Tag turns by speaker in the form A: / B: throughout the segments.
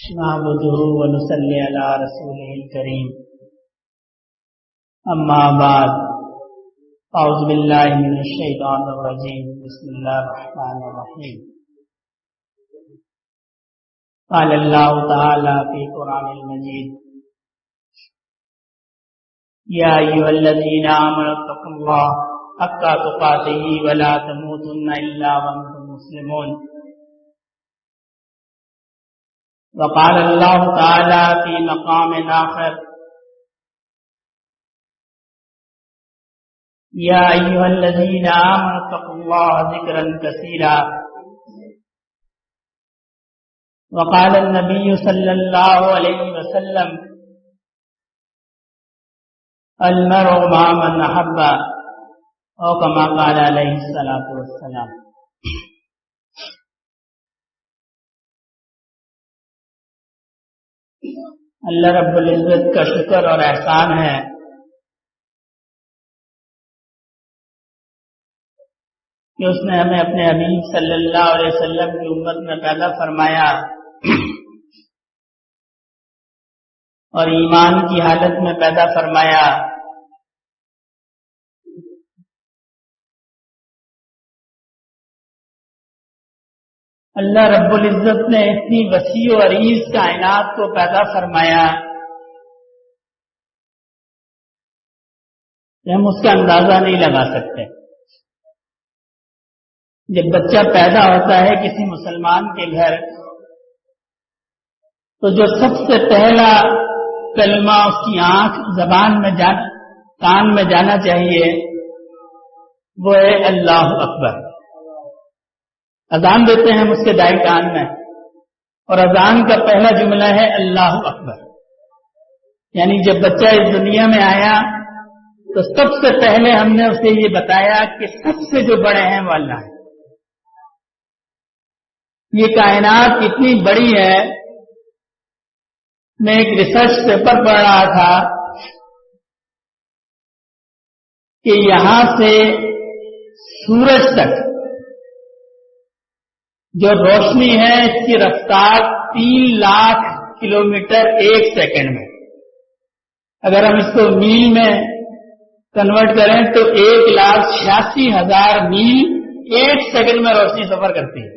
A: نعبده ونصلي على رسوله الكريم أما بعد أعوذ بالله من الشيطان الرجيم بسم الله الرحمن الرحيم قال الله تعالى في القرآن المجيد يا أيها الذين آمنوا اتقوا الله حق تقاته ولا تموتن إلا وأنتم مسلمون وقال الله تعالى في مقام آخر يا أيها الذين آمنوا اتقوا الله ذكرا كثيرا وقال النبي صلى الله عليه وسلم المرء مع من أحب أو كما قال عليه الصلاة والسلام. اللہ رب العزت کا شکر اور احسان ہے کہ اس نے ہمیں اپنے حبیب صلی اللہ علیہ وسلم کی امت میں پیدا فرمایا اور ایمان کی حالت میں پیدا فرمایا. اللہ رب العزت نے اتنی وسیع و عریض کائنات کو پیدا فرمایا کہ ہم اس کا اندازہ نہیں لگا سکتے. جب بچہ پیدا ہوتا ہے کسی مسلمان کے گھر تو جو سب سے پہلا کلمہ اس کی آنکھ زبان میں کان میں جانا چاہیے وہ ہے اللہ اکبر. اذان دیتے ہیں ہم اس کے دائیں کان میں اور اذان کا پہلا جملہ ہے اللہ اکبر. یعنی جب بچہ اس دنیا میں آیا تو سب سے پہلے ہم نے اسے یہ بتایا کہ سب سے جو بڑے ہیں وہ اللہ ہے. یہ کائنات اتنی بڑی ہے. میں ایک ریسرچ پیپر پڑھ رہا تھا کہ یہاں سے سورج تک جو روشنی ہے اس کی رفتار 3 لاکھ کلومیٹر ایک سیکنڈ میں. اگر ہم اس کو میل میں کنورٹ کریں تو 1,86,000 میل ایک سیکنڈ میں روشنی سفر کرتی ہے.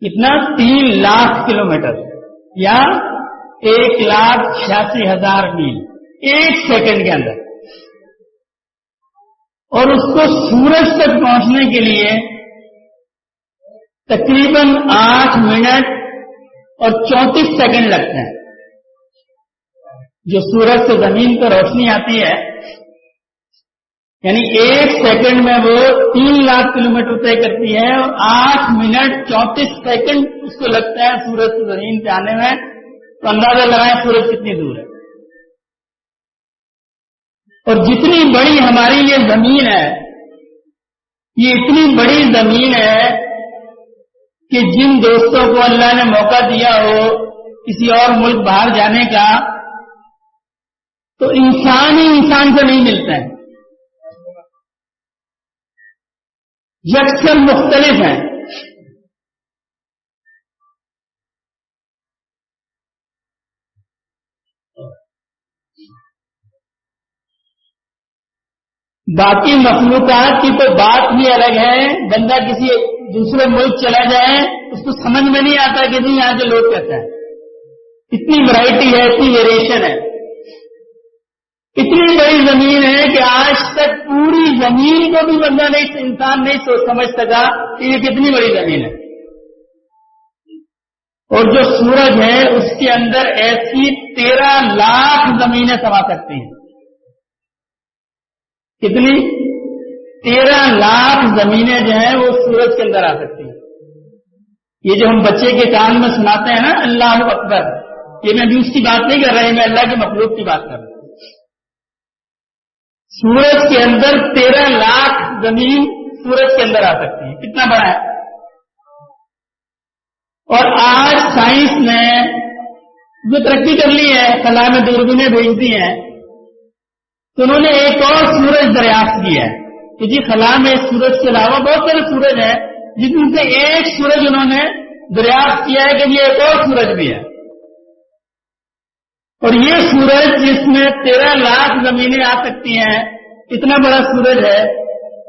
A: کتنا؟ 3 لاکھ کلومیٹر یا 1,86,000 میل ایک سیکنڈ کے اندر. اور اس کو سورج تک پہنچنے کے لیے تقریباً 8 منٹ اور 34 سیکنڈ لگتے ہیں. جو سورج سے زمین پر روشنی آتی ہے یعنی ایک سیکنڈ میں وہ 3 لاکھ کلومیٹر طے کرتی ہے اور 8 منٹ 34 سیکنڈ اس کو لگتا ہے سورج سے زمین پہ آنے میں. تو اندازہ لگائیں سورج کتنی دور ہے. اور جتنی بڑی ہماری یہ زمین ہے یہ اتنی بڑی زمین ہے کہ جن دوستوں کو اللہ نے موقع دیا ہو کسی اور ملک باہر جانے کا تو انسان ہی انسان سے نہیں ملتا ہے. یکسر مختلف ہیں. باقی مخلوقات کی تو بات ہی الگ ہے. بندہ کسی دوسرے ملک چلا جائے اس کو سمجھ میں نہیں آتا کہ نہیں یہاں کے لوگ کہتے ہیں. اتنی ورائٹی ہے, اتنی ویریشن ہے. اتنی بڑی زمین ہے کہ آج تک پوری زمین کو بھی بندہ نہیں, انسان نہیں سمجھ سکا کہ یہ کتنی بڑی زمین ہے. اور جو سورج ہے اس کے اندر ایسی 13 لاکھ زمینیں سما سکتی ہیں. کتنی؟ 13 لاکھ زمینیں جو ہیں وہ سورج کے اندر آ سکتی ہیں. یہ جو ہم بچے کے کان میں سناتے ہیں نا اللہ اکبر, یہ میں بھی اس کی بات نہیں کر رہا, میں اللہ کے مخلوق کی بات کر رہا ہوں. سورج کے اندر 13 لاکھ زمین سورج کے اندر آ سکتی ہے. کتنا بڑا ہے. اور آج سائنس نے جو ترقی کر لی ہے, خلا میں دوربینیں بھیج دی ہیں, تو انہوں نے ایک اور سورج دریافت کیا ہے کہ جی خلا میں سورج کے علاوہ بہت سارے سورج ہیں جن سے ایک سورج انہوں نے دریافت کیا ہے کہ یہ ایک اور سورج بھی ہے، اور یہ سورج جس میں 13 لاکھ زمینیں آ سکتی ہیں، اتنا بڑا سورج ہے،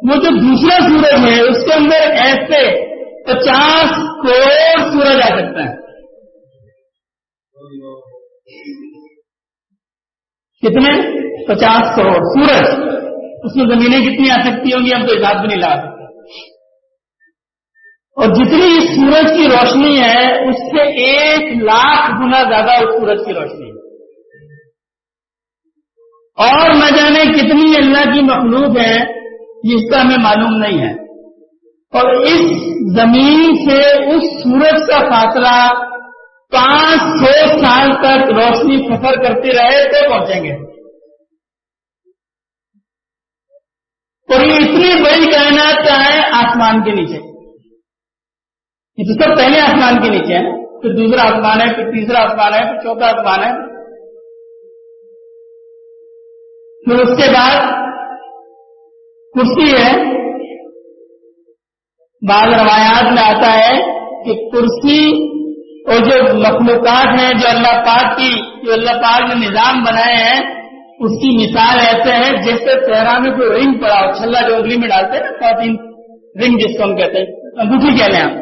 A: وہ جو دوسرا سورج ہے اس کے اندر ایسے 50 کروڑ سورج آ سکتا ہے۔ کتنے؟ 50 کروڑ سورج، اس میں زمینیں کتنی آ سکتی ہوں گی ہم تو حساب بھی نہیں لگا سکتے۔ اور جتنی اس سورج کی روشنی ہے اس سے 1 لاکھ گنا زیادہ اس سورج کی روشنی ہے، اور نہ جانے کتنی اللہ کی مخلوق ہے جس کا ہمیں معلوم نہیں ہے، اور اس زمین سے اس سورج کا فاصلہ 500 سال تک روشنی سفر کرتی رہے تو پہنچیں گے۔ اور یہ اتنی بڑی کائنات کا ہے آسمان کے نیچے، یہ تو سب پہلے آسمان کے نیچے ہے، پھر دوسرا آسمان ہے، پھر تیسرا آسمان ہے، پھر چوتھا آسمان ہے، پھر اس کے بعد کرسی ہے۔ بعض روایات میں آتا ہے کہ کرسی اور جو مخلوقات ہیں جو اللہ پاک نے نظام بنائے ہیں، اس کی مثال ایسے ہے جیسے صحرا میں کوئی رنگ پڑا ہو، چھلا جو انگلی میں ڈالتے ہیں نا خواتین، رنگ جس کو ہم کہتے ہیں، انگوٹھی کہہ لیں آپ،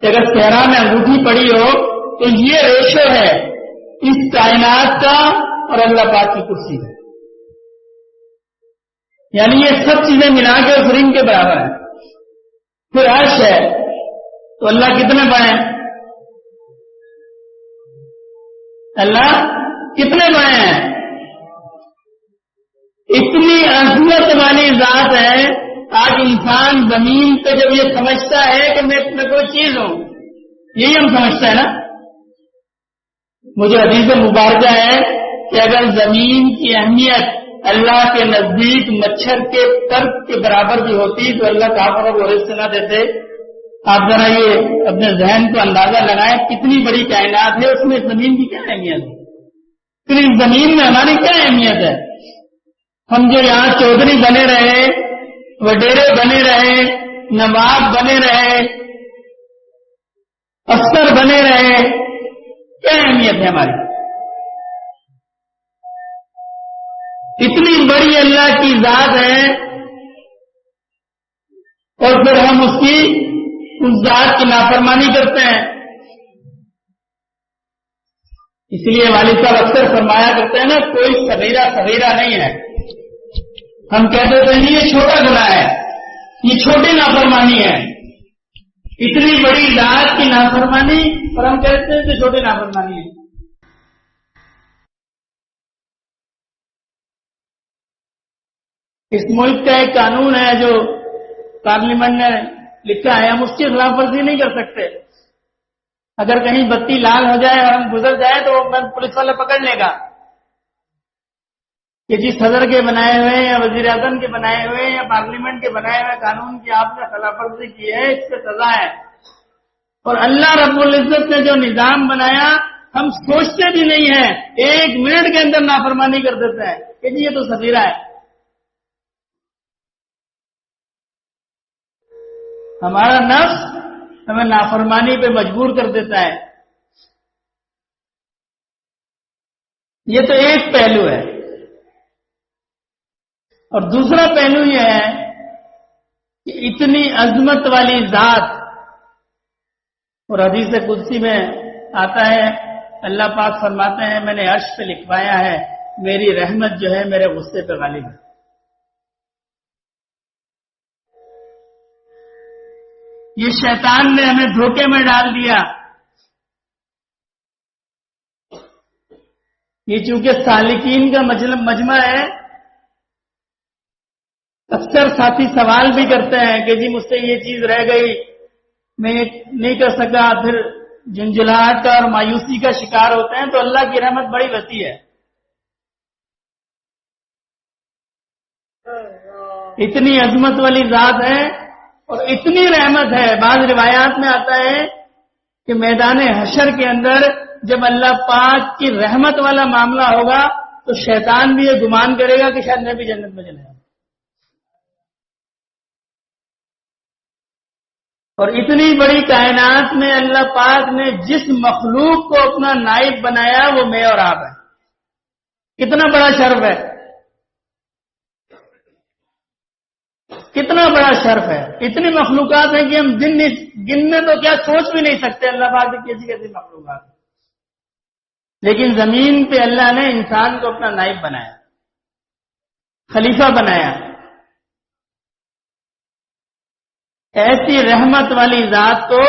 A: کہ اگر صحرا میں انگوٹھی پڑی ہو تو یہ ریشو ہے اس کائنات کا اور اللہ پاک کی کرسی کا، یعنی یہ سب چیزیں ملا کے اس رنگ کے برابر ہیں۔ پھر عرش ہے، تو اللہ کتنے بڑے ہیں؟ اللہ کتنے بڑے ہیں؟ اتنی عظمت والی ذات ہے، آج انسان زمین پہ جب یہ سمجھتا ہے کہ میں کوئی چیز ہوں، یہی ہم سمجھتے ہیں نا۔ مجھے حدیث مبارکہ ہے کہ اگر زمین کی اہمیت اللہ کے نزدیک مچھر کے پر کے برابر بھی ہوتی تو اللہ کافروں کو رزق نہ دیتے۔ آپ ذرا یہ اپنے ذہن کو اندازہ لگائیں کتنی بڑی کائنات ہے، اس میں زمین کی کیا اہمیت ہے، پھر اس زمین میں ہماری کیا اہمیت ہے۔ ہم جو یہاں چودھری بنے رہے، وڈیرے بنے رہے، نواب بنے رہے، افسر بنے رہے، کیا اہمیت ہے ہماری؟ اتنی بڑی اللہ کی ذات ہے، اور پھر ہم اس ذات کی نافرمانی کرتے ہیں۔ اس لیے والد صاحب اکثر فرمایا کرتے ہیں نا، کوئی صغیرہ نہیں ہے۔ ہم کہتے تھے یہ چھوٹا گناہ ہے، یہ چھوٹی نافرمانی ہے، اتنی بڑی ذات کی نافرمانی، اور ہم کہتے ہیں کہ چھوٹی نافرمانی ہے۔ اس ملک کا ایک قانون ہے جو پارلیمنٹ نے لکھا ہے، ہم اس کی خلاف ورزی نہیں کر سکتے۔ اگر کہیں بتی لال ہو جائے اور ہم گزر جائیں تو پولیس والا پکڑ لے گا کہ جس صدر کے بنائے ہوئے یا وزیر اعظم کے بنائے ہوئے یا پارلیمنٹ کے بنائے ہوئے قانون کی آپ نے خلاف ورزی کی ہے، اس سے سزا ہے۔ اور اللہ رب العزت نے جو نظام بنایا ہم سوچتے بھی نہیں ہیں، 1 منٹ کے اندر نافرمانی کر دیتے ہیں کہ جی یہ تو صغیرہ ہے۔ ہمارا نفس ہمیں نافرمانی پہ مجبور کر دیتا ہے۔ یہ تو ایک پہلو ہے، اور دوسرا پہلو یہ ہے کہ اتنی عظمت والی ذات، اور حدیث قدسی میں آتا ہے اللہ پاک فرماتے ہیں میں نے عرش پہ لکھوایا ہے میری رحمت جو ہے میرے غصے پہ غالب ہے۔ یہ شیطان نے ہمیں دھوکے میں ڈال دیا۔ یہ چونکہ سالکین کا مجمع ہے، اکثر ساتھی سوال بھی کرتے ہیں کہ جی مجھ سے یہ چیز رہ گئی، میں نہیں کر سکا، پھر جھنجھلاہٹ کا اور مایوسی کا شکار ہوتے ہیں۔ تو اللہ کی رحمت بڑی وسیع ہے، اتنی عظمت والی ذات ہے اور اتنی رحمت ہے۔ بعض روایات میں آتا ہے کہ میدان حشر کے اندر جب اللہ پاک کی رحمت والا معاملہ ہوگا تو شیطان بھی یہ گمان کرے گا کہ شاید میں بھی جنت میں چلا جاؤں۔ اور اتنی بڑی کائنات میں اللہ پاک نے جس مخلوق کو اپنا نائب بنایا وہ میں اور آپ ہے. کتنا بڑا شرف ہے، کتنا بڑا شرف ہے. اتنی مخلوقات ہیں کہ ہم گننے تو کیا سوچ بھی نہیں سکتے اللہ پاک کی کیسی کیسی مخلوقات. لیکن زمین پہ اللہ نے انسان کو اپنا نائب بنایا، خلیفہ بنایا. ایسی رحمت والی ذات کو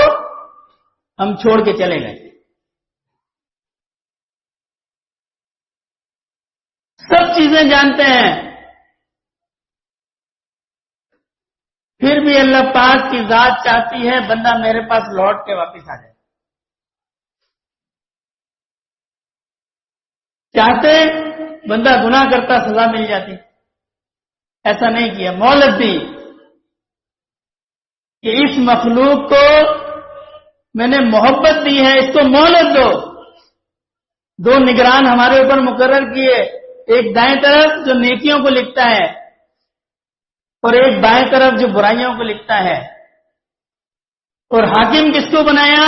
A: ہم چھوڑ کے چلے گئے. سب چیزیں جانتے ہیں، پھر بھی اللہ پاک کی ذات چاہتی ہے بندہ میرے پاس لوٹ کے واپس آ جائے. چاہتے بندہ گناہ کرتا سزا مل جاتی، ایسا نہیں کیا. مہلت دی کہ اس مخلوق کو میں نے محبت دی ہے، اس کو مہلت دو. دو نگران ہمارے اوپر مقرر کیے، ایک دائیں طرف جو نیکیوں کو لکھتا ہے اور ایک بائیں طرف جو برائیوں کو لکھتا ہے. اور حاکم کس کو بنایا،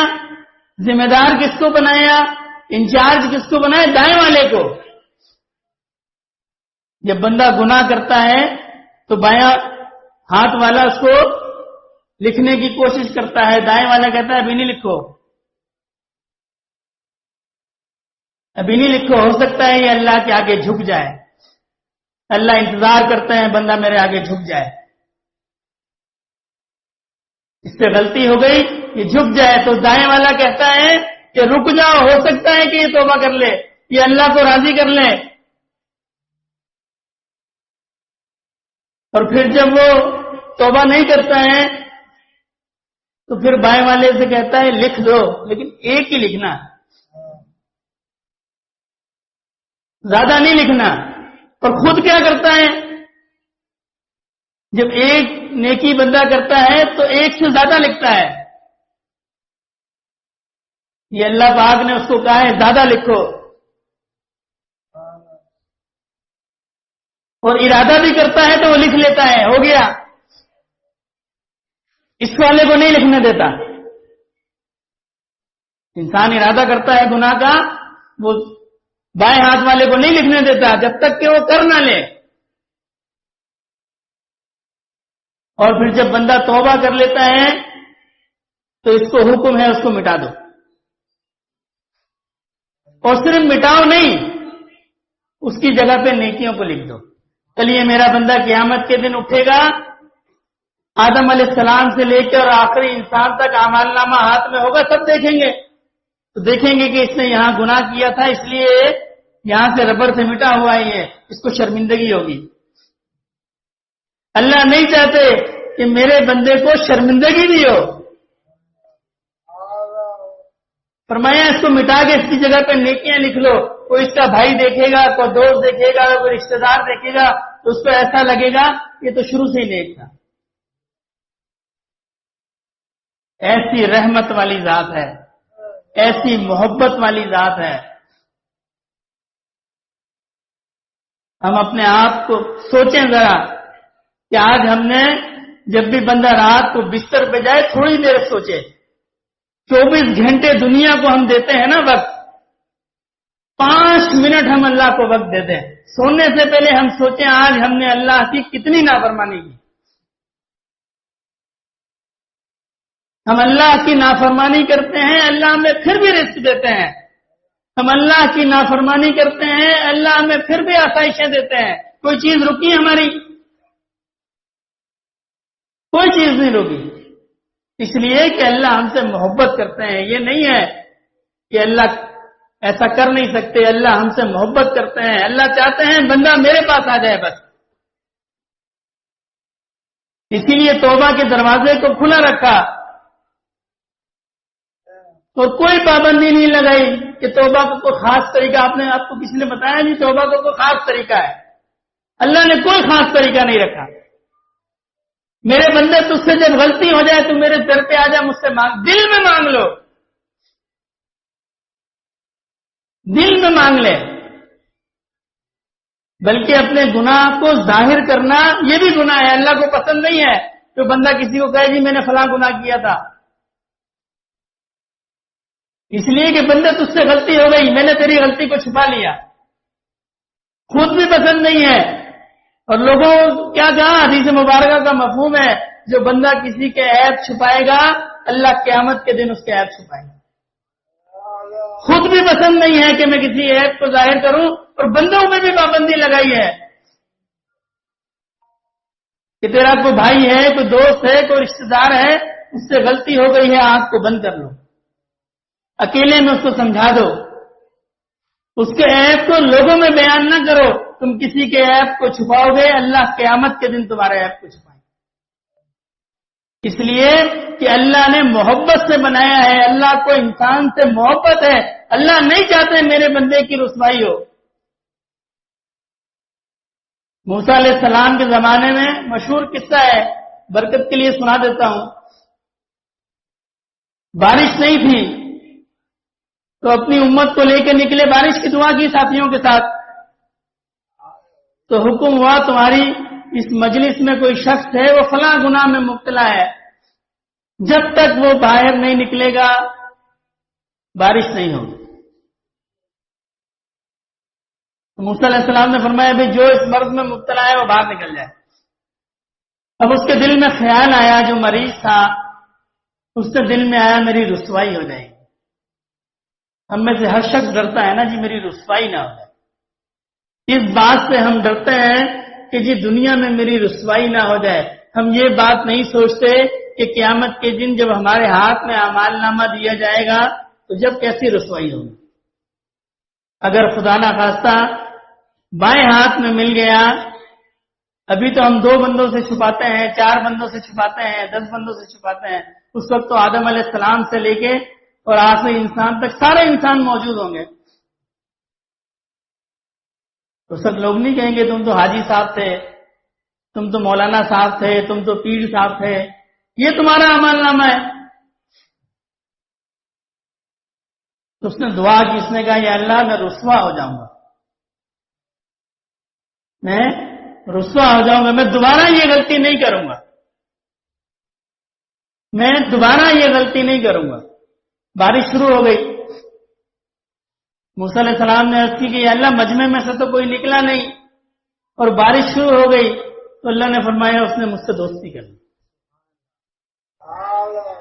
A: ذمہ دار کس کو بنایا، انچارج کس کو بنایا، دائیں والے کو. جب بندہ گناہ کرتا ہے تو بایاں ہاتھ والا اس کو لکھنے کی کوشش کرتا ہے، دائیں والا کہتا ہے ابھی نہیں لکھو، ابھی نہیں لکھو، ہو سکتا ہے یہ اللہ کے آگے جھک جائے. اللہ انتظار کرتے ہیں بندہ میرے آگے جھک جائے. اس سے غلطی ہو گئی، یہ جھک جائے تو دائیں والا کہتا ہے کہ رک جاؤ، ہو سکتا ہے کہ یہ توبہ کر لے، یہ اللہ کو راضی کر لے. اور پھر جب وہ توبہ نہیں کرتا ہے تو پھر بائیں والے سے کہتا ہے لکھ دو، لیکن ایک ہی لکھنا، زیادہ نہیں لکھنا. اور خود کیا کرتا ہے، جب ایک نیکی بندہ کرتا ہے تو ایک سے زیادہ لکھتا ہے. یہ اللہ پاک نے اس کو کہا ہے زیادہ لکھو. اور ارادہ بھی کرتا ہے تو وہ لکھ لیتا ہے، ہو گیا. اس والے کو نہیں لکھنے دیتا. انسان ارادہ کرتا ہے گناہ کا، وہ بائیں ہاتھ والے کو نہیں لکھنے دیتا جب تک کہ وہ کر نہ لے. اور پھر جب بندہ توبہ کر لیتا ہے تو اس کو حکم ہے اس کو مٹا دو. اور صرف مٹاؤ نہیں، اس کی جگہ پہ نیکیوں کو لکھ دو. کل یہ میرا بندہ قیامت کے دن اٹھے گا، آدم علیہ السلام سے لے کے اور آخری انسان تک اعمال نامہ ہاتھ میں ہوگا، سب دیکھیں گے. تو دیکھیں گے کہ اس نے یہاں گناہ کیا تھا، اس لیے یہاں سے ربڑ سے مٹا ہوا ہی ہے، اس کو شرمندگی ہوگی. اللہ نہیں چاہتے کہ میرے بندے کو شرمندگی بھی ہو. فرمایا اس کو مٹا کے اس کی جگہ پہ نیکیاں لکھ لو. کوئی اس کا بھائی دیکھے گا، کوئی دوست دیکھے گا، کوئی رشتہ دار دیکھے گا تو اس کو ایسا لگے گا یہ تو شروع سے ہی نیک تھا. ایسی رحمت والی ذات ہے، ایسی محبت والی ذات ہے. ہم اپنے آپ کو سوچیں ذرا کہ آج ہم نے جب بھی بندہ رات کو بستر پہ جائے تھوڑی دیر سوچے. 24 گھنٹے دنیا کو ہم دیتے ہیں نا وقت، 5 منٹ ہم اللہ کو وقت دیتے ہیں. سونے سے پہلے ہم سوچیں آج ہم نے اللہ کی کتنی نافرمانی کی. ہم اللہ کی نافرمانی کرتے ہیں، اللہ ہمیں پھر بھی رزق دیتے ہیں. ہم اللہ کی نافرمانی کرتے ہیں، اللہ ہمیں پھر بھی آسائشیں دیتے ہیں. کوئی چیز رکی ہماری؟ کوئی چیز نہیں رکی. اس لیے کہ اللہ ہم سے محبت کرتے ہیں. یہ نہیں ہے کہ اللہ ایسا کر نہیں سکتے، اللہ ہم سے محبت کرتے ہیں. اللہ چاہتے ہیں بندہ میرے پاس آ جائے بس. اسی لیے توبہ کے دروازے کو کھلا رکھا اور کوئی پابندی نہیں لگائی کہ توبہ کا کوئی خاص طریقہ. آپ کو کسی نے بتایا نہیں توبہ کا کوئی خاص طریقہ ہے. اللہ نے کوئی خاص طریقہ نہیں رکھا. میرے بندے تجھ سے جب غلطی ہو جائے تو میرے در پہ آ جا، مجھ سے مانگ، دل میں مانگ لو، دل میں مانگ لے. بلکہ اپنے گناہ کو ظاہر کرنا یہ بھی گناہ ہے، اللہ کو پسند نہیں ہے. جو بندہ کسی کو کہے جی میں نے فلاں گناہ کیا تھا، اس لیے کہ بندے تجھ سے غلطی ہو گئی، میں نے تیری غلطی کو چھپا لیا، خود بھی پسند نہیں ہے۔ اور لوگوں کیا کہا، حدیث مبارکہ کا مفہوم ہے جو بندہ کسی کے عیب چھپائے گا اللہ قیامت کے دن اس کے عیب چھپائے گا۔ خود بھی پسند نہیں ہے کہ میں کسی عیب کو ظاہر کروں، اور بندوں میں بھی پابندی لگائی ہے کہ تیرا کوئی بھائی ہے، کوئی دوست ہے، کوئی رشتہ دار ہے، اس سے غلطی ہو گئی ہے، آنکھ کو بند کر لو، اکیلے میں اس کو سمجھا دو، اس کے عیب کو لوگوں میں بیان نہ کرو، تم کسی کے عیب کو چھپاؤ گے اللہ قیامت کے دن تمہارے عیب کو چھپائیں گے۔ اس لیے کہ اللہ نے محبت سے بنایا ہے، اللہ کو انسان سے محبت ہے، اللہ نہیں چاہتے میرے بندے کی رسوائی ہو۔ موسیٰ علیہ السلام کے زمانے میں مشہور قصہ ہے، برکت کے لیے سنا دیتا ہوں۔ بارش نہیں تھی تو اپنی امت کو لے کے نکلے، بارش کی دعا کی ساتھیوں کے ساتھ، تو حکم ہوا تمہاری اس مجلس میں کوئی شخص ہے وہ فلاں گناہ میں مبتلا ہے، جب تک وہ باہر نہیں نکلے گا بارش نہیں ہوگی۔ موسیٰ علیہ السلام نے فرمایا بھی جو اس مرض میں مبتلا ہے وہ باہر نکل جائے۔ اب اس کے دل میں خیال آیا، جو مریض تھا اس کے دل میں آیا میری رسوائی ہو جائے گی۔ ہم میں سے ہر شخص ڈرتا ہے نا جی میری رسوائی نہ ہو جائے، اس بات سے ہم ڈرتے ہیں کہ جی دنیا میں میری رسوائی نہ ہو جائے۔ ہم یہ بات نہیں سوچتے کہ قیامت کے دن جب ہمارے ہاتھ میں اعمال نامہ دیا جائے گا تو جب کیسی رسوائی ہوگی۔ اگر خدا نہ خواستہ بائیں ہاتھ میں مل گیا، ابھی تو ہم 2 بندوں سے چھپاتے ہیں، 4 بندوں سے چھپاتے ہیں، 10 بندوں سے چھپاتے ہیں، اس وقت تو آدم علیہ السلام سے لے کے اور آخری انسان تک سارے انسان موجود ہوں گے، تو سب لوگ نہیں کہیں گے تم تو حاجی صاحب تھے، تم تو مولانا صاحب تھے، تم تو پیر صاحب تھے، یہ تمہارا عمل نامہ ہے۔ تو اس نے دعا کی، اس نے کہا یا اللہ میں رسوا ہو جاؤں گا، میں رسوا ہو جاؤں گا، میں دوبارہ یہ غلطی نہیں کروں گا، میں دوبارہ یہ غلطی نہیں کروں گا۔ بارش شروع ہو گئی، موسیٰ علیہ السلام نے عرض کی کہ یا اللہ مجمع میں سے تو کوئی نکلا نہیں، اور بارش شروع ہو گئی، تو اللہ نے فرمایا اس نے مجھ سے دوستی کر لی۔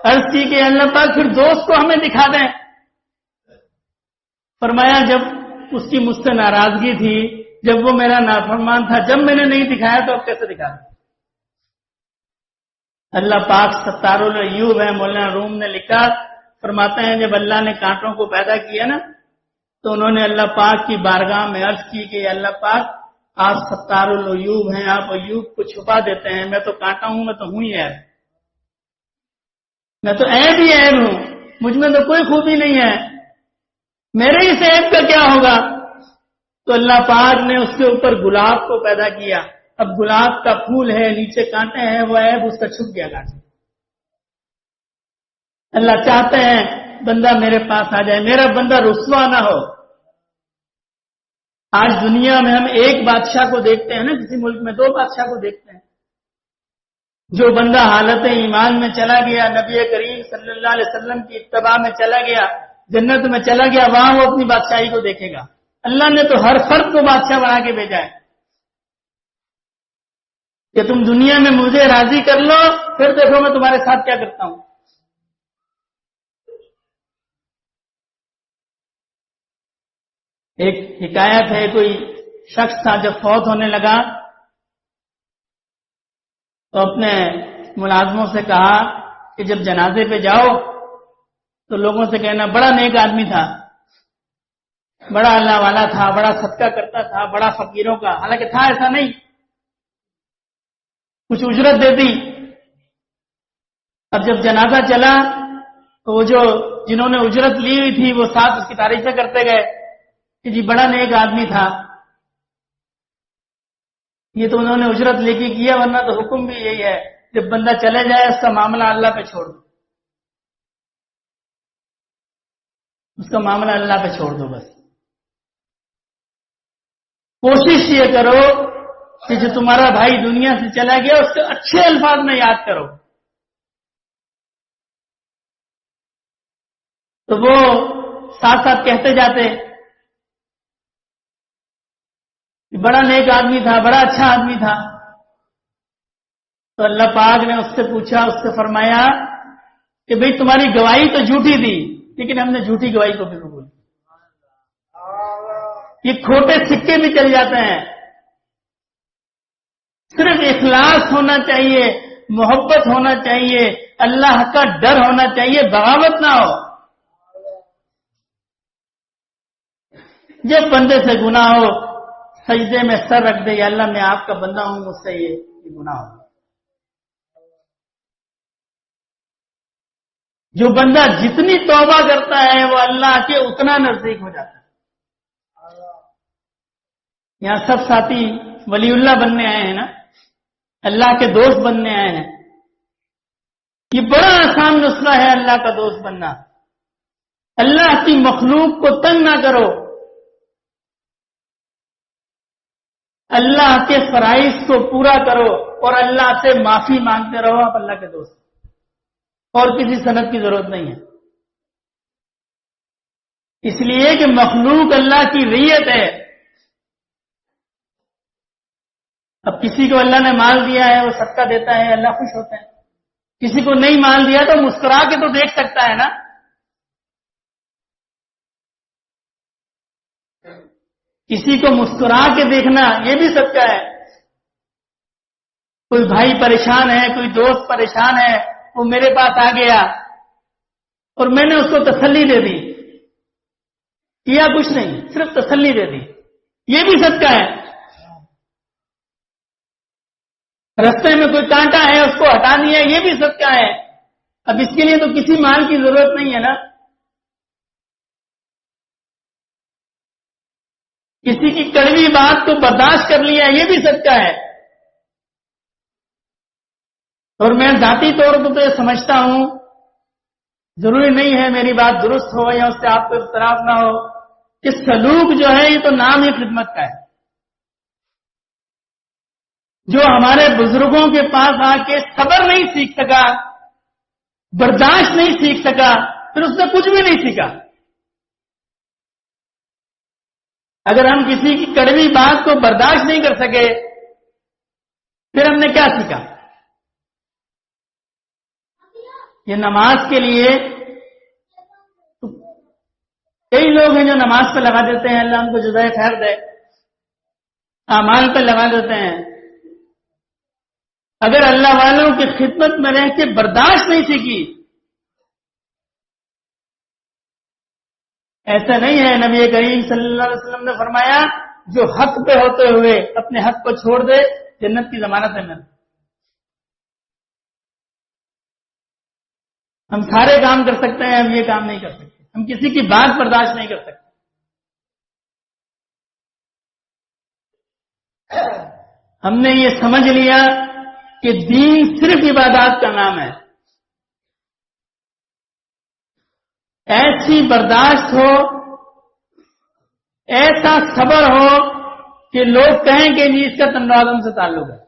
A: عرض کی کہ اللہ پاک پھر دوست کو ہمیں دکھا دیں۔ فرمایا جب اس کی مجھ سے ناراضگی تھی، جب وہ میرا نافرمان تھا، جب میں نے نہیں دکھایا تو اب کیسے دکھا دیں؟ اللہ پاک ستار العیوب ہے، مولانا روم نے لکھا، فرماتے ہیں جب اللہ نے کانٹوں کو پیدا کیا نا تو انہوں نے اللہ پاک کی بارگاہ میں عرض کی کہ اللہ پاک آپ ستار العیوب ہیں، آپ عیوب کو چھپا دیتے ہیں، میں تو کانٹا ہوں، میں تو ہوں ہی عیب، میں تو عیب ہی عیب ہوں، مجھ میں تو کوئی خوبی نہیں ہے، میرے اس عیب کا کیا ہوگا؟ تو اللہ پاک نے اس کے اوپر گلاب کو پیدا کیا، اب گلاب کا پھول ہے، نیچے کانٹے ہیں، وہ عیب اس کا چھپ گیا کانٹے۔ اللہ چاہتے ہیں بندہ میرے پاس آ جائے، میرا بندہ رسوا نہ ہو۔ آج دنیا میں ہم ایک بادشاہ کو دیکھتے ہیں نا، کسی ملک میں 2 بادشاہ کو دیکھتے ہیں۔ جو بندہ حالت ایمان میں چلا گیا، نبی کریم صلی اللہ علیہ وسلم کی اتباع میں چلا گیا، جنت میں چلا گیا، وہاں وہ اپنی بادشاہی کو دیکھے گا۔ اللہ نے تو ہر فرد کو بادشاہ بنا کے بھیجا ہے کہ تم دنیا میں مجھے راضی کر لو، پھر دیکھو میں تمہارے ساتھ کیا کرتا ہوں۔ ایک حکایت ہے، کوئی شخص تھا جب فوت ہونے لگا تو اپنے ملازموں سے کہا کہ جب جنازے پہ جاؤ تو لوگوں سے کہنا بڑا نیک آدمی تھا، بڑا اللہ والا تھا، بڑا صدقہ کرتا تھا، بڑا فقیروں کا، حالانکہ تھا ایسا نہیں، کچھ اجرت دیتی۔ اب جب جنازہ چلا تو وہ جنہوں نے اجرت لی ہوئی تھی وہ ساتھ اس کی تعریفیں کرتے گئے کہ جی بڑا نیک آدمی تھا، یہ تو انہوں نے اجرت لے کے کیا، ورنہ تو حکم بھی یہی ہے جب بندہ چلے جائے اس کا معاملہ اللہ پہ چھوڑ دو، اس کا معاملہ اللہ پہ چھوڑ دو۔ بس کوشش یہ کرو کہ جو تمہارا بھائی دنیا سے چلا گیا اس کو اچھے الفاظ میں یاد کرو. تو وہ ساتھ ساتھ کہتے جاتے کہ بڑا نیک آدمی تھا، بڑا اچھا آدمی تھا. تو اللہ پاک نے اس سے پوچھا، اس سے فرمایا کہ بھئی تمہاری گواہی تو جھوٹی تھی، لیکن ہم نے جھوٹی گواہی کو بھی قبول کیا. یہ کھوٹے سکے بھی چل جاتے ہیں. صرف اخلاص ہونا چاہیے، محبت ہونا چاہیے، اللہ کا ڈر ہونا چاہیے، بغاوت نہ ہو. جب بندے سے گناہ ہو سجدے میں سر رکھ دے، یا اللہ میں آپ کا بندہ ہوں، مجھ سے یہ گناہ ہو. جو بندہ جتنی توبہ کرتا ہے وہ اللہ کے اتنا نزدیک ہو جاتا ہے. یہاں سب ساتھی ولی اللہ بننے آئے ہیں نا، اللہ کے دوست بننے آئے ہیں. یہ بڑا آسان نسخہ ہے اللہ کا دوست بننا. اللہ کی مخلوق کو تنگ نہ کرو، اللہ کے فرائض کو پورا کرو اور اللہ سے معافی مانگتے رہو. آپ اللہ کے دوست، اور کسی سند کی ضرورت نہیں ہے. اس لیے کہ مخلوق اللہ کی ریت ہے. اب کسی کو اللہ نے مال دیا ہے، وہ صدقہ دیتا ہے، اللہ خوش ہوتا ہے. کسی کو نہیں مال دیا تو مسکرا کے تو دیکھ سکتا ہے نا. کسی کو مسکرا کے دیکھنا یہ بھی صدقہ ہے. کوئی بھائی پریشان ہے، کوئی دوست پریشان ہے، وہ میرے پاس آ گیا اور میں نے اس کو تسلی دے دی، کیا کچھ نہیں، صرف تسلی دے دی، یہ بھی صدقہ ہے. رستے میں کوئی کانٹا ہے، اس کو ہٹا دیا، یہ بھی صدقہ ہے. اب اس کے لیے تو کسی مال کی ضرورت نہیں ہے نا. کسی کی کڑوی بات کو برداشت کر لیا، یہ بھی صدقہ ہے. اور میں ذاتی طور پر تو یہ سمجھتا ہوں، ضروری نہیں ہے میری بات درست ہو یا اس سے آپ کو اختلاف نہ ہو، کہ سلوک جو ہے یہ تو نام ہی خدمت کا ہے. جو ہمارے بزرگوں کے پاس آ کے صبر نہیں سیکھ سکا، برداشت نہیں سیکھ سکا، پھر اس نے کچھ بھی نہیں سیکھا. اگر ہم کسی کی کڑوی بات کو برداشت نہیں کر سکے، پھر ہم نے کیا سیکھا؟ یہ نماز کے لیے کئی لوگ ہیں جو نماز پہ لگا دیتے ہیں، اللہ ان کو جزائے خیر دے، اعمال پہ لگا دیتے ہیں. اگر اللہ والوں کی خدمت میں رہ کے برداشت نہیں سیکھی، ایسا نہیں ہے. نبی کریم صلی اللہ علیہ وسلم نے فرمایا جو حق پہ ہوتے ہوئے اپنے حق کو چھوڑ دے، جنت کی ضمانت ہے. ہم سارے کام کر سکتے ہیں، ہم یہ کام نہیں کر سکتے. ہم کسی کی بات برداشت نہیں کر سکتے. ہم نے یہ سمجھ لیا کہ دین صرف عبادات کا نام ہے. ایسی برداشت ہو، ایسا صبر ہو کہ لوگ کہیں کہ جی اس کا تنوازن سے تعلق ہے.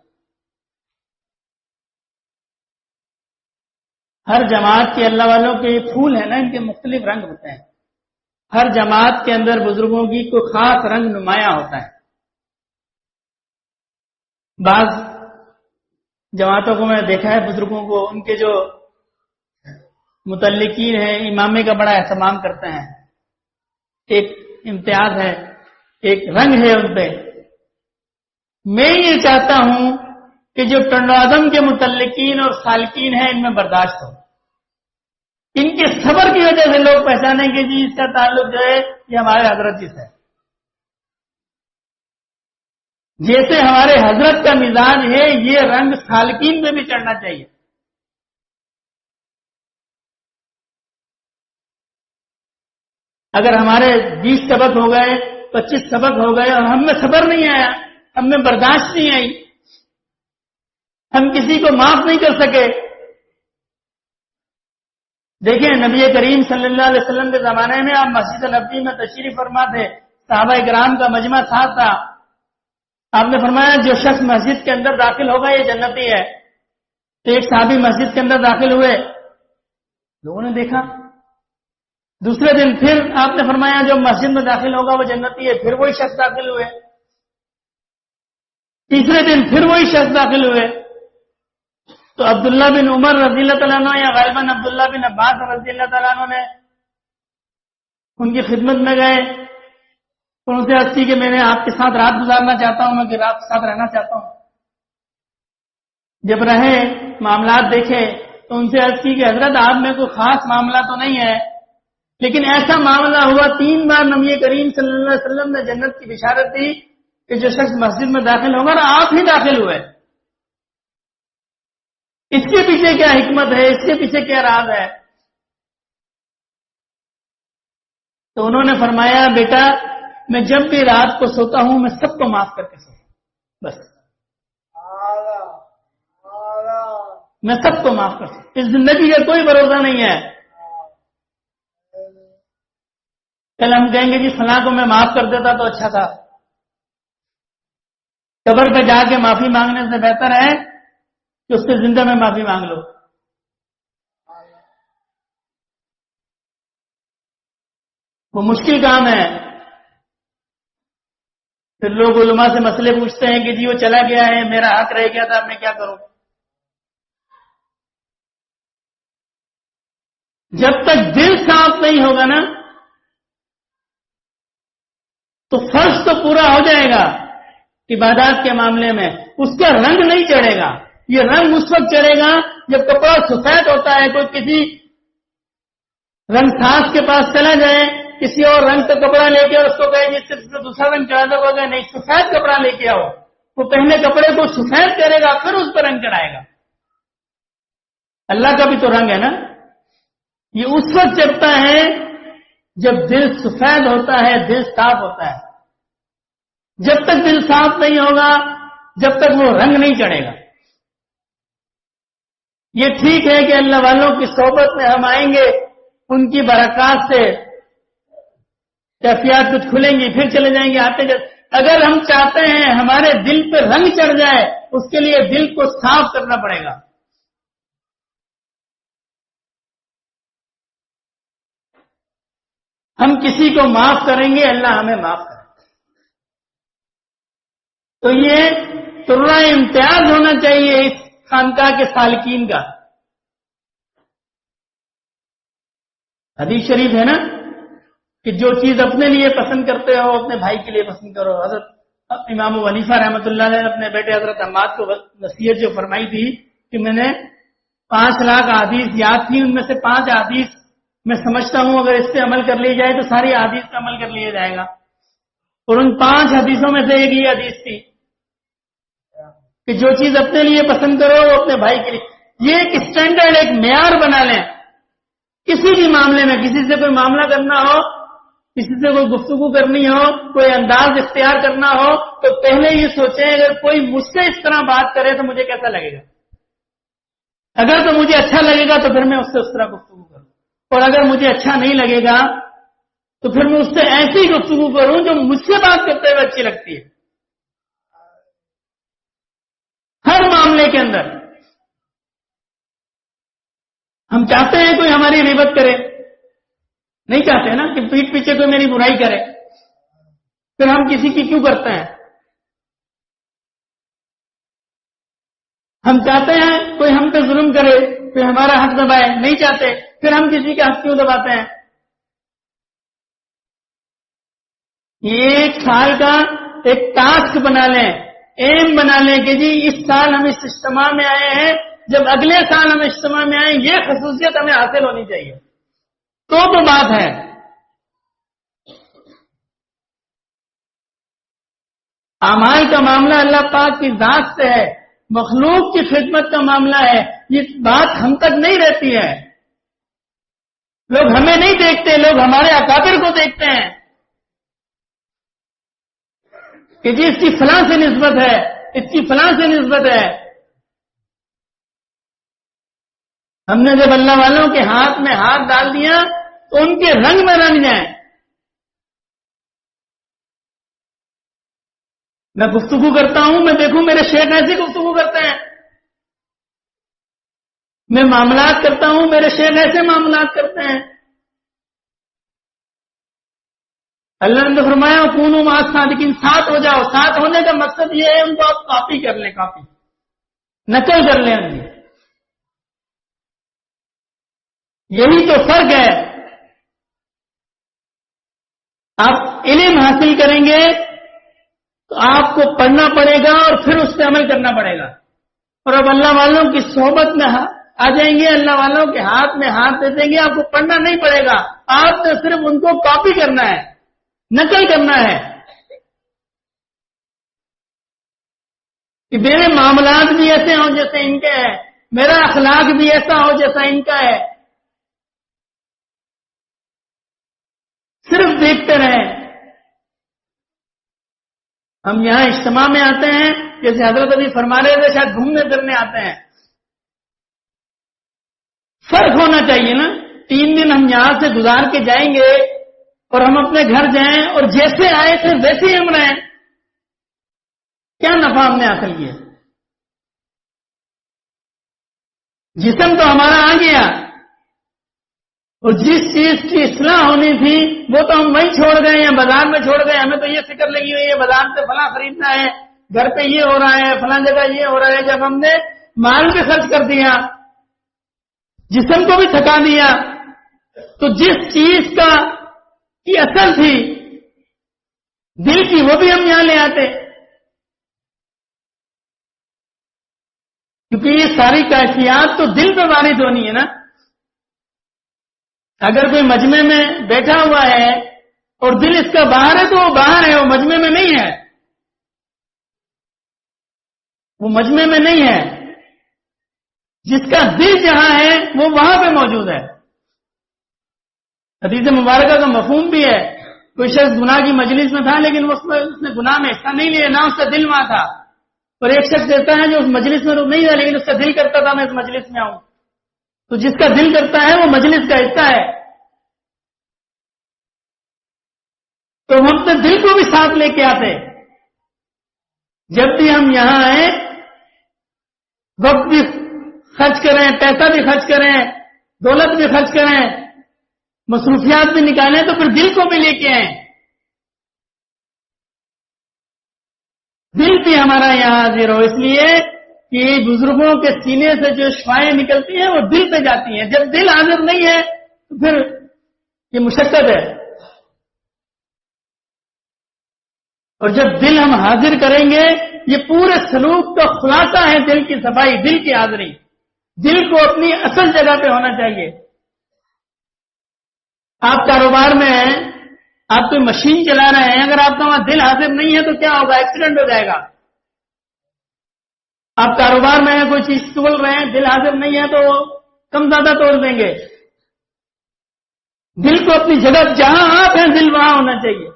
A: ہر جماعت کے اللہ والوں کے پھول ہیں نا، ان کے مختلف رنگ ہوتے ہیں. ہر جماعت کے اندر بزرگوں کی کوئی خاص رنگ نمایاں ہوتا ہے. بعض جماعتوں کو میں نے دیکھا ہے، بزرگوں کو ان کے جو متعلقین ہیں امامے کا بڑا اہتمام کرتے ہیں. ایک امتیاز ہے، ایک رنگ ہے ان پہ. میں یہ چاہتا ہوں کہ جو ٹنڈو اعظم کے متعلقین اور سالکین ہیں ان میں برداشت ہو. ان کے صبر کی وجہ سے لوگ پہچانیں گے جی اس کا تعلق جو ہے یہ ہمارے حضرت جی سے ہے. جیسے ہمارے حضرت کا مزاج ہے، یہ رنگ سالکین میں بھی چڑھنا چاہیے. اگر ہمارے 20 سبق ہو گئے، 25 سبق ہو گئے اور ہم میں صبر نہیں آیا، ہم میں برداشت نہیں آئی، ہم کسی کو معاف نہیں کر سکے. دیکھیں نبی کریم صلی اللہ علیہ وسلم کے زمانے میں آپ مسجد نبوی میں تشریف فرما تھے، صحابہ کرام کا مجمع ساتھ تھا. آپ نے فرمایا جو شخص مسجد کے اندر داخل ہوگا یہ جنتی ہے. تو ایک صحابی مسجد کے اندر داخل ہوئے، لوگوں نے دیکھا. دوسرے دن پھر آپ نے فرمایا جو مسجد میں داخل ہوگا وہ جنتی ہے، پھر وہی شخص داخل ہوئے. تیسرے دن پھر وہی شخص داخل ہوئے. تو عبداللہ بن عمر رضی اللہ تعالیٰ عنہ یا غالباً عبداللہ بن عباس رضی اللہ تعالیٰ عنہ نے ان کی خدمت میں گئے، ان سے عرض کی کہ میں نے آپ کے ساتھ رات گزارنا چاہتا ہوں، میں کہ رات کے ساتھ رہنا چاہتا ہوں. جب رہے معاملات دیکھے تو ان سے عرض کی کہ حضرت آپ میں کوئی خاص معاملہ تو نہیں ہے، لیکن ایسا معاملہ ہوا 3 بار نبی کریم صلی اللہ علیہ وسلم نے جنت کی بشارت دی کہ جو شخص مسجد میں داخل ہوگا اور آپ ہی داخل ہوئے. اس کے پیچھے کیا حکمت ہے، اس کے پیچھے کیا راز ہے؟ تو انہوں نے فرمایا بیٹا میں جب بھی رات کو سوتا ہوں میں سب کو معاف کر کے سوتا ہوں، بس میں سب کو معاف کر سکتا ہوں. اس زندگی کا کوئی بھروسہ نہیں ہے. کل ہم کہیں گے جی فلاں کو میں معاف کر دیتا تو اچھا تھا. قبر پہ جا کے معافی مانگنے سے بہتر ہے کہ اس سے زندہ میں معافی مانگ لو. وہ مشکل کام ہے. پھر لوگ علماء سے مسئلے پوچھتے ہیں کہ جی وہ چلا گیا ہے، میرا حق رہ گیا تھا، اب میں کیا کروں؟ جب تک دل صاف نہیں ہوگا نا تو فرض تو پورا ہو جائے گا عبادات کے معاملے میں، اس کا رنگ نہیں چڑھے گا. یہ رنگ اس وقت چڑھے گا جب کپڑا سفید ہوتا ہے. کوئی کسی رنگ ساز کے پاس چلا جائے، کسی اور رنگ کا کپڑا لے کے اور اس کو کہے جس سے دوسرا رنگ چڑھا دو، گا نہیں سفید کپڑا لے کے آؤ. وہ پہلے کپڑے کو سفید کرے گا پھر اس پر رنگ چڑھائے گا. اللہ کا بھی تو رنگ ہے نا. یہ اس وقت چڑھتا ہے جب دل سفید ہوتا ہے، دل صاف ہوتا ہے. جب تک دل صاف نہیں ہوگا جب تک وہ رنگ نہیں چڑھے گا. یہ ٹھیک ہے کہ اللہ والوں کی صحبت میں ہم آئیں گے، ان کی برکات سے کیفیات کچھ کھلیں گی، پھر چلے جائیں گے آتے جاتے. اگر ہم چاہتے ہیں ہمارے دل پہ رنگ چڑھ جائے اس کے لیے دل کو صاف کرنا پڑے گا. ہم کسی کو معاف کریں گے اللہ ہمیں معاف کرے. تو یہ طرح امتیاز ہونا چاہیے اس خانقاہ کے سالکین کا. حدیث شریف ہے نا کہ جو چیز اپنے لیے پسند کرتے ہو اپنے بھائی کے لیے پسند کرو. حضرت امام ابو حنیفہ رحمۃ اللہ علیہ نے اپنے بیٹے حضرت حماد کو نصیحت جو فرمائی تھی کہ میں نے 5 لاکھ احادیث یاد تھی، ان میں سے 5 احادیث میں سمجھتا ہوں اگر اس پہ عمل کر لی جائے تو ساری احادیث پہ عمل کر لیا جائے گا. اور ان 5 حدیثوں میں سے ایک یہ حدیث تھی کہ جو چیز اپنے لیے پسند کرو وہ اپنے بھائی کے لیے. یہ ایک اسٹینڈرڈ، ایک معیار بنا لیں. کسی بھی معاملے میں کسی سے کوئی معاملہ کرنا ہو، کسی سے کوئی گفتگو کرنی ہو، کوئی انداز اختیار کرنا ہو تو پہلے یہ سوچیں اگر کوئی مجھ سے اس طرح بات کرے تو مجھے کیسا لگے گا. اگر تو مجھے اچھا لگے گا تو پھر میں اس سے اس طرح گفتگو کروں، اور اگر مجھے اچھا نہیں لگے گا تو پھر میں اس سے ایسی گفتگو کروں جو مجھ سے بات کرتے ہوئے اچھی لگتی ہے. ہر معاملے کے اندر ہم چاہتے ہیں کوئی ہماری غیبت کرے، نہیں چاہتے نا کہ پیٹھ پیچھے کوئی میری برائی کرے. پھر ہم کسی کی کیوں کرتے ہیں؟ ہم چاہتے ہیں کوئی ہم پہ ظلم کرے، کوئی ہمارا حق دبائے، نہیں چاہتے. پھر ہم کسی کا حق کیوں دباتے ہیں؟ یہ 1 سال کا ایک ٹاسک بنا لیں، ایم بنا لیں کہ جی اس سال ہم اس اجتماع میں آئے ہیں، جب اگلے سال ہم اجتماع میں آئیں یہ خصوصیت ہمیں حاصل ہونی چاہیے. تو بات ہے. اعمال کا معاملہ اللہ پاک کی ذات سے ہے، مخلوق کی خدمت کا معاملہ ہے. یہ بات ہم تک نہیں رہتی ہے. لوگ ہمیں نہیں دیکھتے، لوگ ہمارے اکابر کو دیکھتے ہیں کہ جی اس کی فلاں سے نسبت ہے، اس کی فلاں سے نسبت ہے. ہم نے جب اللہ والوں کے ہاتھ میں ہاتھ ڈال دیا تو ان کے رنگ میں رنگ جائیں. میں گفتگو کرتا ہوں، میں دیکھوں میرے شیخ ایسی گفتگو کرتے ہیں، میں معاملات کرتا ہوں، میرے شیخ ایسے معاملات کرتے ہیں۔ اللہ نے تو فرمایا کونوا مع الصادقین، ساتھ ہو جاؤ۔ ساتھ ہونے کا مقصد یہ ہے ان کو آپ کاپی کر لیں، کاپی نقل کر لیں ان کی۔ یہی تو فرق ہے۔ آپ علم حاصل کریں گے تو آپ کو پڑھنا پڑے گا اور پھر اس پہ عمل کرنا پڑے گا۔ اور اب اللہ والوں کی صحبت میں آ جائیں گے، اللہ والوں کے ہاتھ میں ہاتھ دے دیں گے، آپ کو پڑھنا نہیں پڑے گا، آپ نے صرف ان کو کاپی کرنا ہے، نقل کرنا ہے کہ میرے معاملات بھی ایسے ہوں جیسے ان کے ہیں، میرا اخلاق بھی ایسا ہو جیسا ان کا ہے۔ صرف دیکھتے رہیں۔ ہم یہاں اجتماع میں آتے ہیں، جیسے حضرت ابھی فرما رہے تھے، شاید گھومنے پھرنے آتے ہیں۔ فرق ہونا چاہیے نا۔ 3 دن ہم یہاں سے گزار کے جائیں گے اور ہم اپنے گھر جائیں اور جیسے آئے تھے ویسے ہی ہم رہیں، کیا نفع ہم نے حاصل کیا؟ جسم تو ہمارا آ گیا اور جس چیز کی اصلاح ہونی تھی وہ تو ہم وہیں چھوڑ گئے یا بازار میں چھوڑ گئے۔ ہمیں تو یہ فکر لگی ہوئی ہے بازار سے فلاں خریدنا ہے، گھر پہ یہ ہو رہا ہے، فلاں جگہ یہ ہو رہا ہے۔ جب ہم نے مال بھی خرچ کر دیا، جسم کو بھی تھکا دیا، تو جس چیز کی اصل تھی دل کی، وہ بھی ہم یہاں لے آتے، کیونکہ یہ ساری کیفیات تو دل پہ وارد ہونی ہے نا۔ اگر کوئی مجمع میں بیٹھا ہوا ہے اور دل اس کا باہر ہے تو وہ باہر ہے، وہ مجمع میں نہیں ہے، وہ مجمع میں نہیں ہے۔ جس کا دل جہاں ہے وہ وہاں پہ موجود ہے۔ حدیث مبارکہ کا مفہوم بھی ہے، کوئی شخص گناہ کی مجلس میں تھا لیکن اس نے گناہ میں حصہ نہیں لیا، نہ اس کا دل وہاں تھا۔ اور ایک شخص ایسا ہے جو اس مجلس میں نہیں تھا لیکن اس کا دل کرتا تھا میں اس مجلس میں آؤں۔ تو جس کا دل کرتا ہے وہ مجلس کا حصہ ہے۔ تو ہم اپنے دل کو بھی ساتھ لے کے آتے۔ جب بھی ہم یہاں آئے، وقت بھی خرچ کریں، پیسہ بھی خرچ کریں، دولت بھی خرچ کریں، مصروفیات بھی نکالیں، تو پھر دل کو بھی لے کے آئیں۔ دل بھی ہمارا یہاں حاضر ہو، اس لیے کہ بزرگوں کے سینے سے جو شوائیں نکلتی ہیں وہ دل پہ جاتی ہیں۔ جب دل حاضر نہیں ہے تو پھر یہ مشقت ہے۔ اور جب دل ہم حاضر کریں گے، یہ پورے سلوک کا خلاصہ ہے دل کی صفائی، دل کی حاضری۔ دل کو اپنی اصل جگہ پہ ہونا چاہیے۔ آپ کاروبار میں ہیں، آپ کوئی مشین چلا رہے ہیں، اگر آپ کا وہاں دل حاضر نہیں ہے تو کیا ہوگا؟ ایکسیڈنٹ ہو جائے گا۔ آپ کاروبار میں ہیں، کوئی چیز تول رہے ہیں، دل حاضر نہیں ہے تو کم زیادہ توڑ دیں گے۔ دل کو اپنی جگہ، جہاں آپ ہیں دل وہاں ہونا چاہیے۔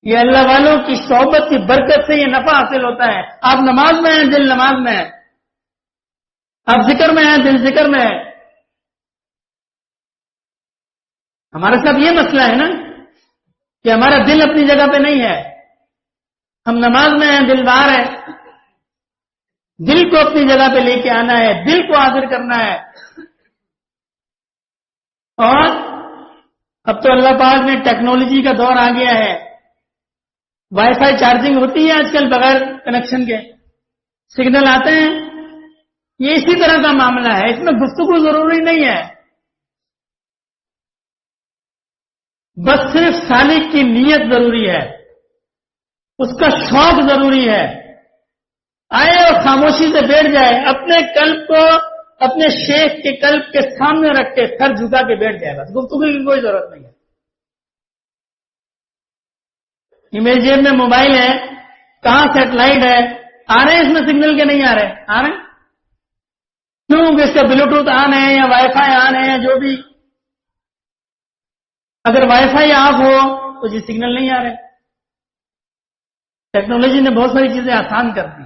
A: یہ اللہ والوں کی صحبت کی برکت سے یہ نفع حاصل ہوتا ہے۔ آپ نماز میں ہیں، دل نماز میں ہے، آپ ذکر میں ہیں، دل ذکر میں ہے۔ ہمارے ساتھ یہ مسئلہ ہے نا کہ ہمارا دل اپنی جگہ پہ نہیں ہے، ہم نماز میں ہیں، دل باہر ہے۔ دل کو اپنی جگہ پہ لے کے آنا ہے، دل کو حاضر کرنا ہے۔ اور اب تو اللہ پاک نے ٹیکنالوجی کا دور آ گیا ہے، وائی فائی چارجنگ ہوتی ہے آج کل بغیر کنیکشن کے، سگنل آتے ہیں۔ یہ اسی طرح کا معاملہ ہے، اس میں گفتگو ضروری نہیں ہے، بس صرف سالک کی نیت ضروری ہے، اس کا شوق ضروری ہے۔ آئے اور خاموشی سے بیٹھ جائے، اپنے قلب کو اپنے شیخ کے قلب کے سامنے رکھ کے سر جھکا کے بیٹھ جائے، بس گفتگو کی کوئی ضرورت نہیں ہے۔ یہ میری جیب میں موبائل ہے، کہاں سیٹلائٹ ہے، آ رہے ہیں اس میں سگنل کے نہیں آ رہے؟ آ رہے ہیں کیوں؟ کہ اس کا بلوٹوتھ آن ہے یا وائی فائی آن ہے یا جو بھی۔ اگر وائی فائی آف ہو تو جی سگنل نہیں آ رہے۔ ٹیکنالوجی نے بہت ساری چیزیں آسان کر دی۔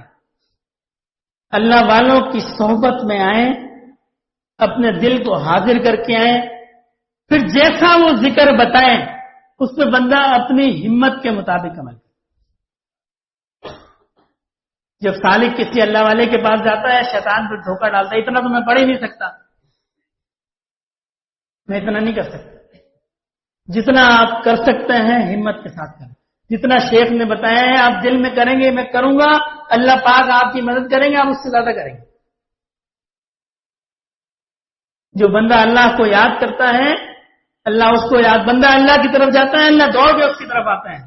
A: اللہ والوں کی صحبت میں آئیں، اپنے دل کو حاضر کر کے آئیں، پھر جیسا وہ ذکر بتائیں اس پہ بندہ اپنی ہمت کے مطابق عمل کرے۔ جب سالک کسی اللہ والے کے پاس جاتا ہے شیطان پہ دھوکہ ڈالتا ہے، اتنا تو میں پڑھ ہی نہیں سکتا، میں اتنا نہیں کر سکتا۔ جتنا آپ کر سکتے ہیں ہمت کے ساتھ کریں، جتنا شیخ نے بتایا ہے آپ دل میں کریں گے میں کروں گا، اللہ پاک آپ کی مدد کریں گے، آپ اس سے زیادہ کریں گے۔ جو بندہ اللہ کو یاد کرتا ہے اللہ اس کو یاد، بندہ اللہ کی طرف جاتا ہے اللہ دوڑ کے اس کی طرف آتا ہے۔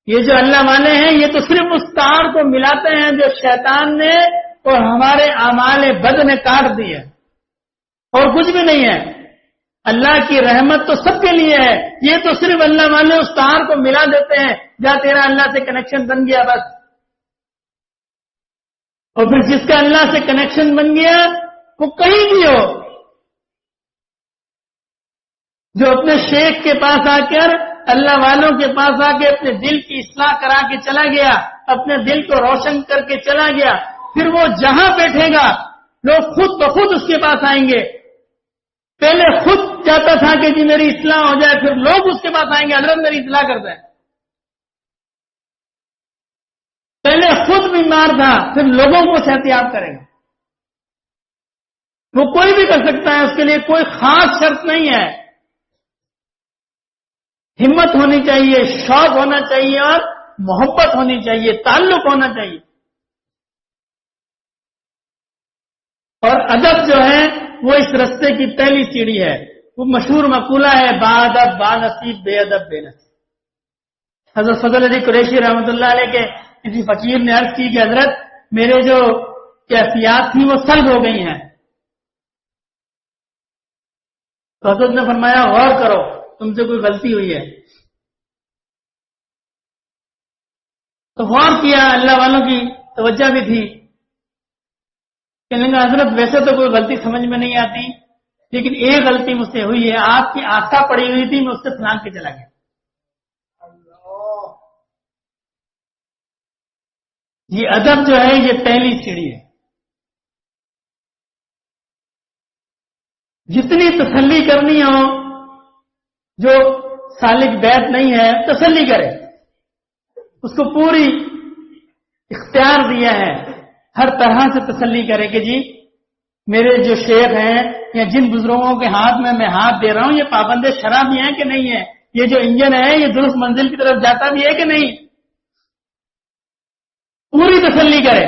A: یہ جو اللہ والے ہیں یہ تو صرف اس تار کو ملاتے ہیں جو شیطان نے اور ہمارے اعمال بد نے کاٹ دی ہے، اور کچھ بھی نہیں ہے۔ اللہ کی رحمت تو سب کے لیے ہے، یہ تو صرف اللہ والے اس تار کو ملا دیتے ہیں جہاں تیرا اللہ سے کنیکشن بن گیا بس۔ اور پھر جس کا اللہ سے کنیکشن بن گیا وہ کہیں بھی ہو، جو اپنے شیخ کے پاس آ کر اللہ والوں کے پاس آ کے اپنے دل کی اصلاح کرا کے چلا گیا، اپنے دل کو روشن کر کے چلا گیا، پھر وہ جہاں بیٹھے گا لوگ خود بخود اس کے پاس آئیں گے۔ پہلے خود چاہتا تھا کہ جی میری اصلاح ہو جائے، پھر لوگ اس کے پاس آئیں گے حضرت میری اصلاح کرتا ہے۔ پہلے خود بیمار تھا پھر لوگوں کو صحتیاب کرے گا۔ وہ کوئی بھی کر سکتا ہے، اس کے لیے کوئی خاص شرط نہیں ہے۔ ہمت ہونی چاہیے، شوق ہونا چاہیے اور محبت ہونی چاہیے، تعلق ہونا چاہیے۔ اور ادب جو ہے وہ اس رستے کی پہلی سیڑھی ہے۔ وہ مشہور مقولہ ہے با ادب با نصیب بے ادب بے نصیب۔ حضرت فضل علی قریشی رحمۃ اللہ علیہ کے کسی فقیر نے عرض کی کہ حضرت میرے جو کیفیات تھیں وہ سلب ہو گئی ہیں۔ تو حضرت نے فرمایا غور کرو تم سے کوئی غلطی ہوئی ہے۔ تو غور کیا، اللہ والوں کی توجہ بھی تھی، کہنے لگا حضرت ویسے تو کوئی غلطی سمجھ میں نہیں آتی لیکن ایک غلطی مجھ سے ہوئی ہے، آپ کی آستہ پڑی ہوئی تھی میں اس سے پھلانگ کے چلا گیا۔ یہ ادب جو ہے یہ پہلی سیڑھی ہے۔ جتنی تسلی کرنی ہو، جو سالک بیت نہیں ہے تسلی کرے، اس کو پوری اختیار دیا ہے، ہر طرح سے تسلی کرے کہ جی میرے جو شیخ ہیں یا جن بزرگوں کے ہاتھ میں ہاتھ دے رہا ہوں یہ پابند شرع بھی ہیں کہ نہیں ہے، یہ جو انجن ہے یہ درست منزل کی طرف جاتا بھی ہے کہ نہیں، پوری تسلی کرے،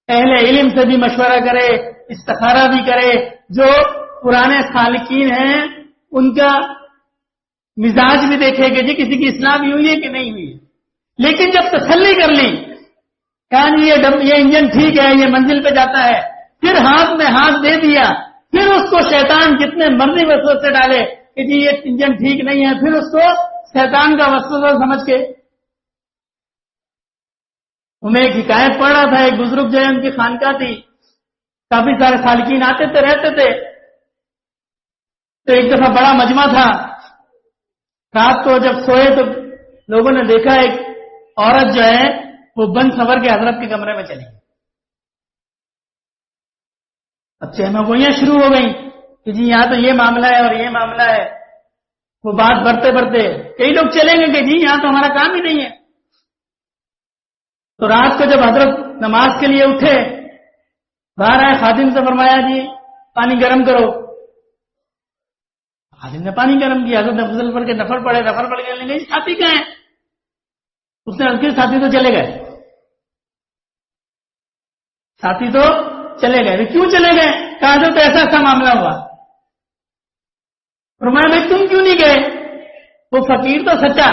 A: اہل علم سے بھی مشورہ کرے، استخارہ بھی کرے، جو پرانے سالکین ہیں ان کا مزاج بھی دیکھے کہ جی کسی کی اصلاح بھی ہوئی ہے کہ نہیں ہوئی ہے۔ لیکن جب تسلی کر لی کہا جی یہ انجن ٹھیک ہے یہ منزل پہ جاتا ہے، پھر ہاتھ میں ہاتھ دے دیا، پھر اس کو شیطان جتنے مرضی وسوسے ڈالے کہ جی یہ انجن ٹھیک نہیں ہے، پھر اس کو شیطان کا وسوسہ سمجھ کے۔ میں ایک حکایت پڑھ رہا تھا، ایک بزرگ جو ہے ان کی خانقاہ تھی، کافی سارے سالکین آتے تھے رہتے تھے، تو ایک دفعہ بڑا مجمع تھا، رات کو جب سوئے تو لوگوں نے دیکھا ایک عورت جو ہے وہ بند سنور کے حضرت کے کمرے میں چلی گئی۔ اب چہمگوئیاں شروع ہو گئیں کہ جی یہاں تو یہ معاملہ ہے اور یہ معاملہ ہے، وہ بات بڑھتے بڑھتے کئی لوگ چلیں گے کہ جی یہاں تو ہمارا کام ہی نہیں ہے۔ تو رات کو جب حضرت نماز کے لیے اٹھے، باہر آئے، خادم سے فرمایا جی پانی گرم کرو، خادم نے پانی گرم کیا، حضرت نے فضل پڑھ کے نفل پڑھے، نفل پڑھ کے نہیں ساتھی کہاں ہیں، اس نے عرض کی ساتھی تو چلے گئے، ساتھی تو چلے گئے، کیوں چلے گئے؟ کہا حضرت ایسا ایسا معاملہ ہوا۔ فرمایا بھائی تم کیوں نہیں گئے؟ وہ فقیر تو سچا،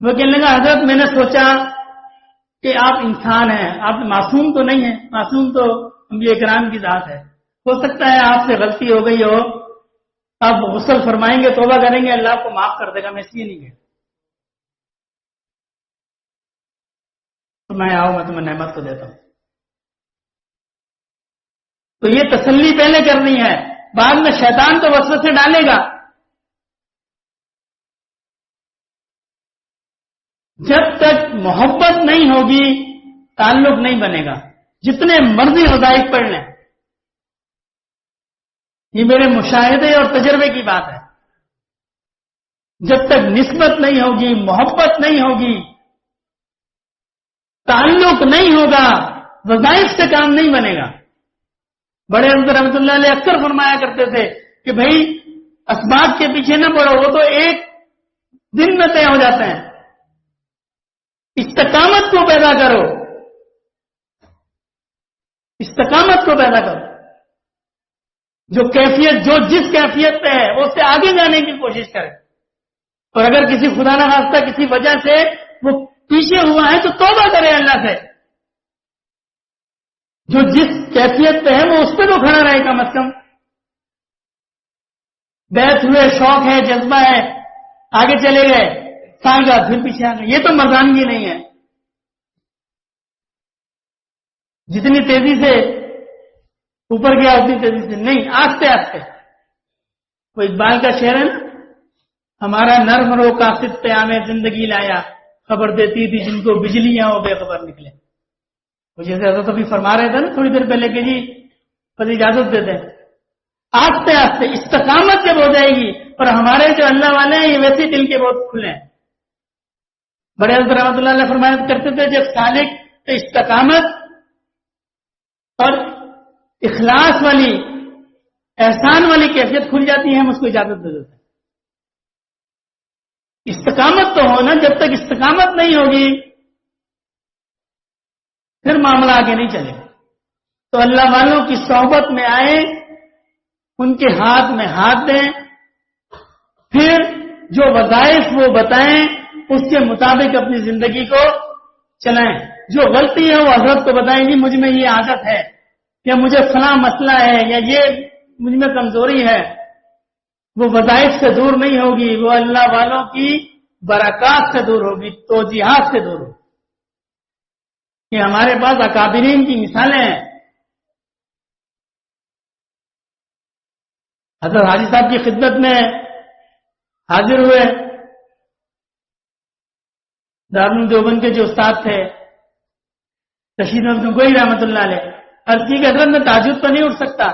A: وہ کہنے لگا حضرت میں نے سوچا کہ آپ انسان ہیں، آپ معصوم تو نہیں ہیں، معصوم تو انبیاء کرام کی ذات ہے، ہو سکتا ہے آپ سے غلطی ہو گئی ہو، آپ غسل فرمائیں گے توبہ کریں گے اللہ آپ کو معاف کر دے گا، میں اس لیے نہیں گیا۔ میں آؤ میں تمہیں نعمت کو دیتا ہوں۔ تو یہ تسلی پہلے کرنی ہے، بعد میں شیطان تو وسوسے ڈالے گا۔ جب تک محبت نہیں ہوگی تعلق نہیں بنے گا، جتنے مرضی حدائق پڑھ لیں، یہ میرے مشاہدے اور تجربے کی بات ہے، جب تک نسبت نہیں ہوگی، محبت نہیں ہوگی، تعلق نہیں ہوگا، وظائف سے کام نہیں بنے گا۔ بڑے حضرت رحمۃ اللہ علیہ اکثر فرمایا کرتے تھے کہ بھائی اسباب کے پیچھے نہ پڑو، وہ تو ایک دن میں طے ہو جاتے ہیں۔ استقامت کو پیدا کرو، استقامت کو پیدا کرو، جو کیفیت جو جس کیفیت پہ ہے اس سے آگے جانے کی کوشش کرے، اور اگر کسی خدا نہ خواستہ کسی وجہ سے وہ پیچھے ہوا ہے تو توبہ کرے اللہ سے، جو جس کیفیت پہ ہے وہ اس پہ تو کھڑا رہے کم از کم۔ بیعت ہوئے، شوق ہے، جذبہ ہے، آگے چلے گئے، سال بعد پھر پیچھے آ گئے، یہ تو مردانگی نہیں ہے۔ جتنی تیزی سے اوپر گیا اتنی تیزی سے نہیں، آہستہ آہستہ۔ وہ اقبال کا شعر ہے نا، ہمارا نرم رو قاصد قیام زندگی لایا، خبر دیتی تھی جن کو بجلیاں وہ بے خبر نکلے۔ وہ جیسے حضرت ابھی فرما رہے تھے نا تھوڑی دیر پہلے کہ جی بس اجازت دیتے ہیں، آہستہ آہستہ استقامت جب ہو جائے گی، اور ہمارے جو اللہ والے ہیں یہ ویسے دل کے بہت کھلے ہیں۔ بڑے حضرت رحمۃ اللہ علیہ فرمایا کرتے تھے جب سالک تو استقامت اور اخلاص والی، احسان والی کیفیت کھل جاتی ہے، ہم اس کو اجازت دے دیتے ہیں۔ استقامت تو ہونا، جب تک استقامت نہیں ہوگی پھر معاملہ آگے نہیں چلے گا۔ تو اللہ والوں کی صحبت میں آئیں، ان کے ہاتھ میں ہاتھ دیں، پھر جو وظائف وہ بتائیں اس کے مطابق اپنی زندگی کو چلائیں۔ جو غلطی ہے وہ حضرت کو بتائیں گی مجھ میں یہ عادت ہے، یا مجھے فلاں مسئلہ ہے، یا یہ مجھ میں کمزوری ہے، وہ وظائف سے دور نہیں ہوگی، وہ اللہ والوں کی برکات سے دور ہوگی، توجیہات سے دور ہوگی۔ کہ ہمارے پاس اکابرین کی مثالیں ہیں۔ حضرت حاجی صاحب کی خدمت میں حاضر ہوئے دارالعلوم دیوبند کے جو استاد تھے رشید احمد گنگوئی رحمۃ اللہ علیہ، عرض کی کہ حضرت میں تہجد تو نہیں اٹھ سکتا،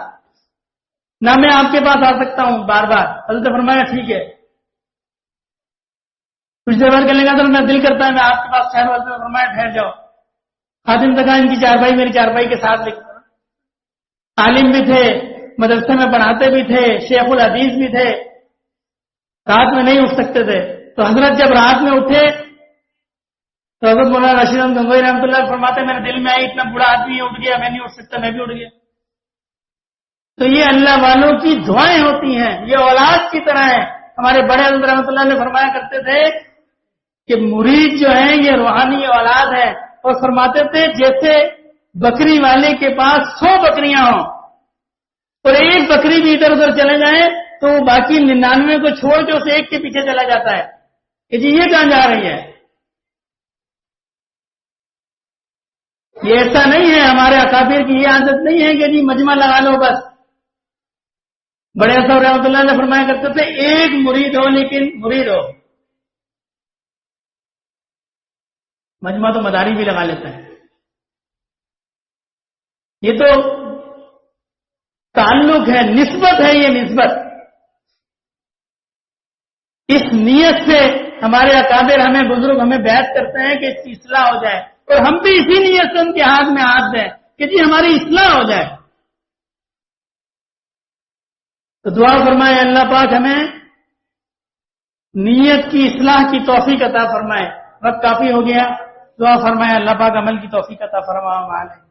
A: نہ میں آپ کے پاس آ سکتا ہوں بار بار۔ حضرت فرمایا ٹھیک ہے، کچھ دیر بعد کرنے کا تو میں دل کرتا ہے میں آپ کے پاس ٹھہر ہوتا ہوں۔ فرمایا ٹھہر جاؤ۔ خادم تکا ان کی چارپائی میری چارپائی کے ساتھ لکھ، عالم بھی تھے، مدرسے میں پڑھاتے بھی تھے، شیخ الحدیث بھی تھے، رات میں نہیں اٹھ سکتے تھے۔ تو حضرت جب رات میں اٹھے تو حضرت مولانا رشید احمد گنگوئی رحمۃ اللہ فرماتے میرے دل میں آئی اتنا بوڑھا آدمی اٹھ گیا، میں نہیں اٹھ سکتا، میں بھی اٹھ گیا۔ تو یہ اللہ والوں کی دعائیں ہوتی ہیں، یہ اولاد کی طرح ہے۔ ہمارے بڑے حضرت رحمۃ اللہ نے فرمایا کرتے تھے کہ مرید جو ہیں یہ روحانی اولاد ہے، اور فرماتے تھے جیسے بکری والے کے پاس 100 بکریاں ہوں اور ایک بکری بھی ادھر ادھر چلے جائیں تو وہ باقی 99 کو چھوڑ کے اس ایک کے پیچھے چلا جاتا ہے کہ جی یہ کہاں جا رہی ہے۔ یہ ایسا نہیں ہے، ہمارے اکابر کی یہ عادت نہیں ہے کہ جی مجمع لگا لو بس۔ بڑے صاحب رحمۃ اللہ نے فرمایا کرتے تھے ایک مرید ہو لیکن مرید ہو۔ مجمع تو مداری بھی لگا لیتا ہے۔ یہ تو تعلق ہے، نسبت ہے، یہ نسبت۔ اس نیت سے ہمارے اکابر ہمیں بزرگ ہمیں بیعت کرتے ہیں کہ اس کی اصلاح ہو جائے، اور ہم بھی اسی نیت سے ان کے ہاتھ میں ہاتھ دیں کہ جی ہماری اصلاح ہو جائے۔ تو دعا فرمائے اللہ پاک ہمیں نیت کی اصلاح کی توفیق عطا فرمائے۔ وقت کافی ہو گیا، دعا فرمائے اللہ پاک عمل کی توفیق عطا فرمائے۔